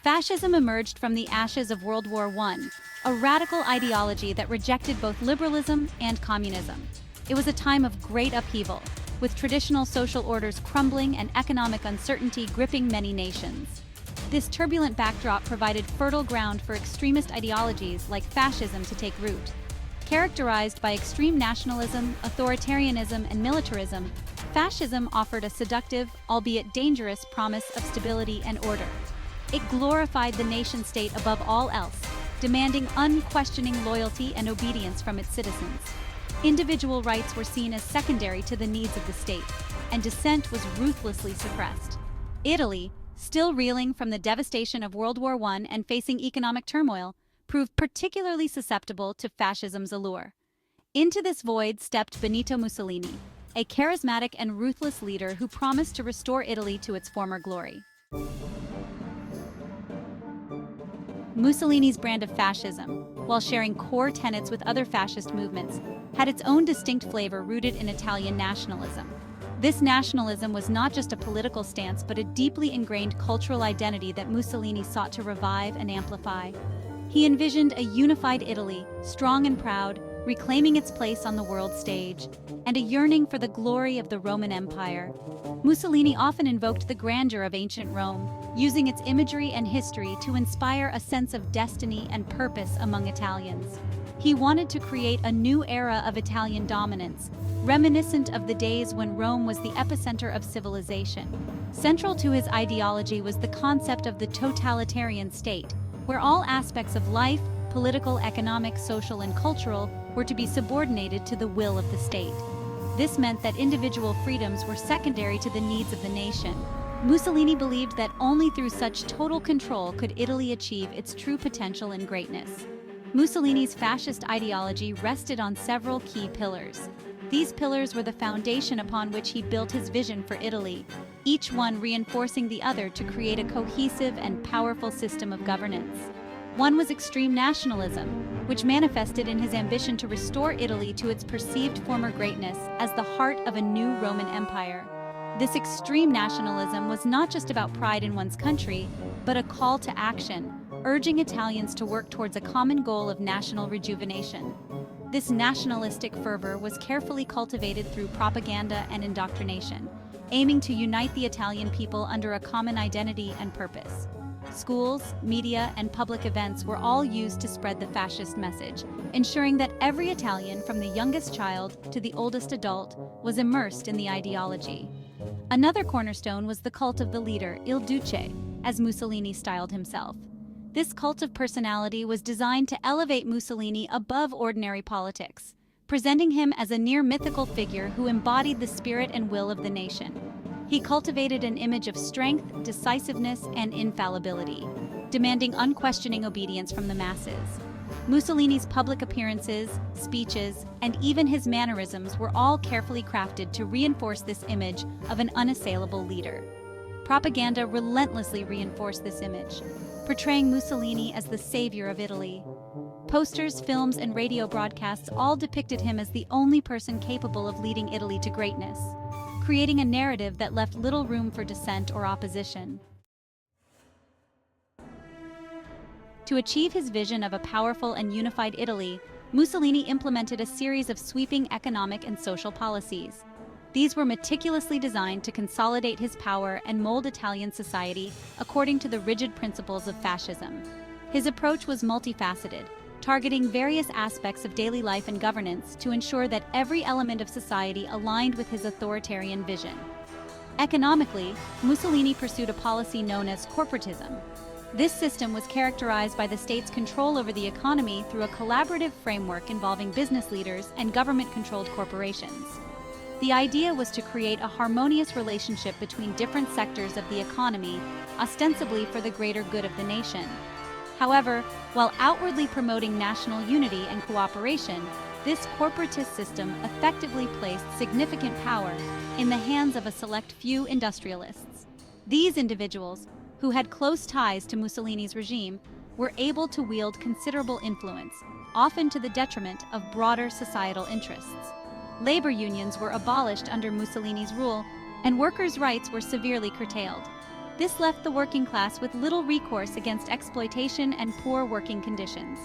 Fascism emerged from the ashes of World War I, a radical ideology that rejected both liberalism and communism. It was a time of great upheaval, with traditional social orders crumbling and economic uncertainty gripping many nations. This turbulent backdrop provided fertile ground for extremist ideologies like fascism to take root. Characterized by extreme nationalism, authoritarianism, and militarism, fascism offered a seductive, albeit dangerous, promise of stability and order. It glorified the nation-state above all else, demanding unquestioning loyalty and obedience from its citizens. Individual rights were seen as secondary to the needs of the state, and dissent was ruthlessly suppressed. Italy, still reeling from the devastation of World War I and facing economic turmoil, proved particularly susceptible to fascism's allure. Into this void stepped Benito Mussolini, a charismatic and ruthless leader who promised to restore Italy to its former glory. Mussolini's brand of fascism, while sharing core tenets with other fascist movements, had its own distinct flavor rooted in Italian nationalism. This nationalism was not just a political stance but a deeply ingrained cultural identity that Mussolini sought to revive and amplify. He envisioned a unified Italy, strong and proud, reclaiming its place on the world stage, and a yearning for the glory of the Roman Empire. Mussolini often invoked the grandeur of ancient Rome, using its imagery and history to inspire a sense of destiny and purpose among Italians. He wanted to create a new era of Italian dominance, reminiscent of the days when Rome was the epicenter of civilization. Central to his ideology was the concept of the totalitarian state, where all aspects of life, political, economic, social, and cultural, were to be subordinated to the will of the state. This meant that individual freedoms were secondary to the needs of the nation. Mussolini believed that only through such total control could Italy achieve its true potential and greatness. Mussolini's fascist ideology rested on several key pillars. These pillars were the foundation upon which he built his vision for Italy, each one reinforcing the other to create a cohesive and powerful system of governance. One was extreme nationalism, which manifested in his ambition to restore Italy to its perceived former greatness as the heart of a new Roman Empire. This extreme nationalism was not just about pride in one's country, but a call to action, urging Italians to work towards a common goal of national rejuvenation. This nationalistic fervor was carefully cultivated through propaganda and indoctrination, aiming to unite the Italian people under a common identity and purpose. Schools, media, and public events were all used to spread the fascist message, ensuring that every Italian, from the youngest child to the oldest adult, was immersed in the ideology. Another cornerstone was the cult of the leader, Il Duce, as Mussolini styled himself. This cult of personality was designed to elevate Mussolini above ordinary politics, presenting him as a near-mythical figure who embodied the spirit and will of the nation. He cultivated an image of strength, decisiveness, and infallibility, demanding unquestioning obedience from the masses. Mussolini's public appearances, speeches, and even his mannerisms were all carefully crafted to reinforce this image of an unassailable leader. Propaganda relentlessly reinforced this image, portraying Mussolini as the savior of Italy. Posters, films, and radio broadcasts all depicted him as the only person capable of leading Italy to greatness, creating a narrative that left little room for dissent or opposition. To achieve his vision of a powerful and unified Italy, Mussolini implemented a series of sweeping economic and social policies. These were meticulously designed to consolidate his power and mold Italian society according to the rigid principles of fascism. His approach was multifaceted, targeting various aspects of daily life and governance to ensure that every element of society aligned with his authoritarian vision. Economically, Mussolini pursued a policy known as corporatism. This system was characterized by the state's control over the economy through a collaborative framework involving business leaders and government-controlled corporations. The idea was to create a harmonious relationship between different sectors of the economy, ostensibly for the greater good of the nation. However, while outwardly promoting national unity and cooperation, this corporatist system effectively placed significant power in the hands of a select few industrialists. These individuals, who had close ties to Mussolini's regime, were able to wield considerable influence, often to the detriment of broader societal interests. Labor unions were abolished under Mussolini's rule, and workers' rights were severely curtailed. This left the working class with little recourse against exploitation and poor working conditions.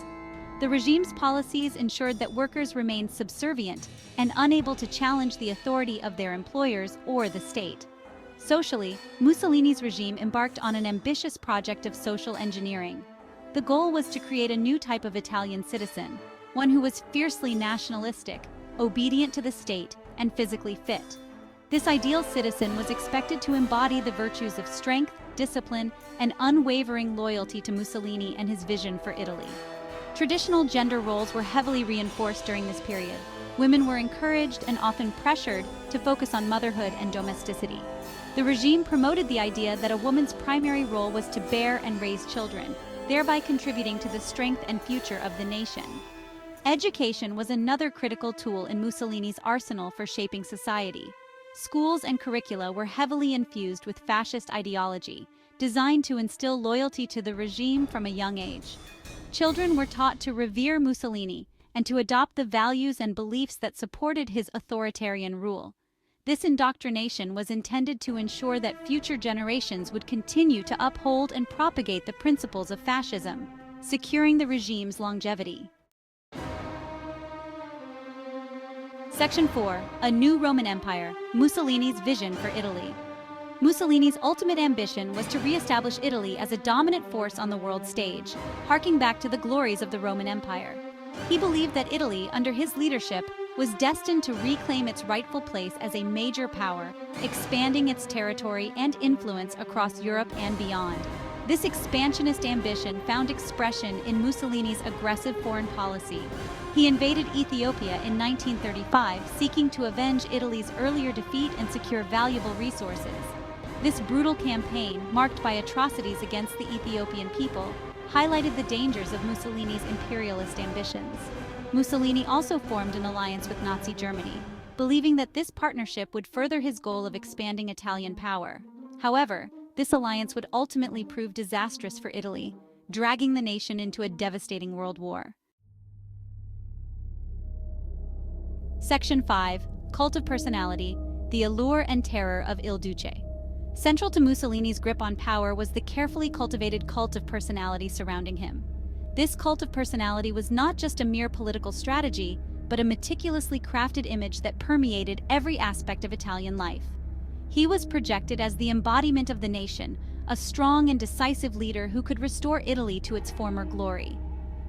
The regime's policies ensured that workers remained subservient and unable to challenge the authority of their employers or the state. Socially, Mussolini's regime embarked on an ambitious project of social engineering. The goal was to create a new type of Italian citizen, one who was fiercely nationalistic, obedient to the state, and physically fit. This ideal citizen was expected to embody the virtues of strength, discipline, and unwavering loyalty to Mussolini and his vision for Italy. Traditional gender roles were heavily reinforced during this period. Women were encouraged and often pressured to focus on motherhood and domesticity. The regime promoted the idea that a woman's primary role was to bear and raise children, thereby contributing to the strength and future of the nation. Education was another critical tool in Mussolini's arsenal for shaping society. Schools and curricula were heavily infused with fascist ideology, designed to instill loyalty to the regime from a young age. Children were taught to revere Mussolini and to adopt the values and beliefs that supported his authoritarian rule. This indoctrination was intended to ensure that future generations would continue to uphold and propagate the principles of fascism, securing the regime's longevity. Section 4. A New Roman Empire, Mussolini's Vision for Italy. Mussolini's ultimate ambition was to re-establish Italy as a dominant force on the world stage, harking back to the glories of the Roman Empire. He believed that Italy, under his leadership, was destined to reclaim its rightful place as a major power, expanding its territory and influence across Europe and beyond. This expansionist ambition found expression in Mussolini's aggressive foreign policy. He invaded Ethiopia in 1935, seeking to avenge Italy's earlier defeat and secure valuable resources. This brutal campaign, marked by atrocities against the Ethiopian people, highlighted the dangers of Mussolini's imperialist ambitions. Mussolini also formed an alliance with Nazi Germany, believing that this partnership would further his goal of expanding Italian power. However, this alliance would ultimately prove disastrous for Italy, dragging the nation into a devastating world war. Section 5. Cult of Personality, the Allure and Terror of Il Duce. Central to Mussolini's grip on power was the carefully cultivated cult of personality surrounding him. This cult of personality was not just a mere political strategy, but a meticulously crafted image that permeated every aspect of Italian life. He was projected as the embodiment of the nation, a strong and decisive leader who could restore Italy to its former glory.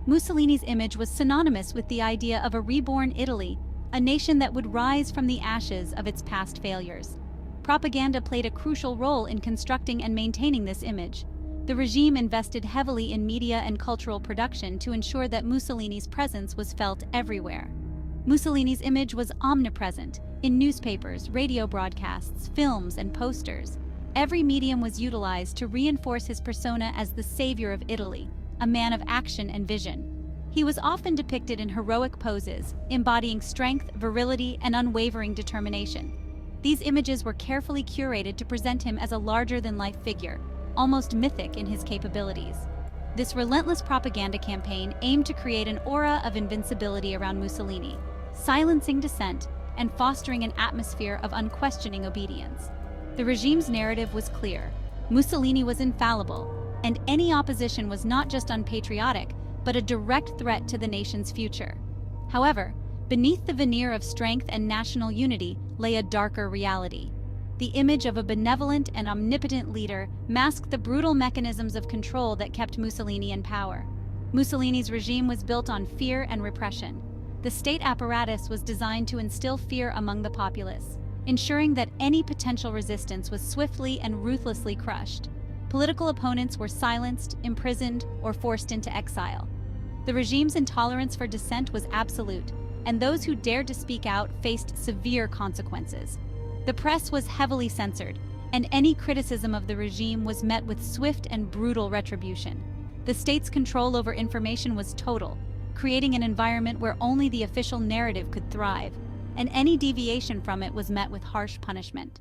Mussolini's image was synonymous with the idea of a reborn Italy, a nation that would rise from the ashes of its past failures. Propaganda played a crucial role in constructing and maintaining this image. The regime invested heavily in media and cultural production to ensure that Mussolini's presence was felt everywhere. Mussolini's image was omnipresent, in newspapers, radio broadcasts, films, and posters. Every medium was utilized to reinforce his persona as the savior of Italy, a man of action and vision. He was often depicted in heroic poses, embodying strength, virility, and unwavering determination. These images were carefully curated to present him as a larger-than-life figure, almost mythic in his capabilities. This relentless propaganda campaign aimed to create an aura of invincibility around Mussolini, silencing dissent and fostering an atmosphere of unquestioning obedience. The regime's narrative was clear. Mussolini was infallible, and any opposition was not just unpatriotic, but a direct threat to the nation's future. However, beneath the veneer of strength and national unity lay a darker reality. The image of a benevolent and omnipotent leader masked the brutal mechanisms of control that kept Mussolini in power. Mussolini's regime was built on fear and repression. The state apparatus was designed to instill fear among the populace, ensuring that any potential resistance was swiftly and ruthlessly crushed. Political opponents were silenced, imprisoned, or forced into exile. The regime's intolerance for dissent was absolute, and those who dared to speak out faced severe consequences. The press was heavily censored, and any criticism of the regime was met with swift and brutal retribution. The state's control over information was total, creating an environment where only the official narrative could thrive, and any deviation from it was met with harsh punishment.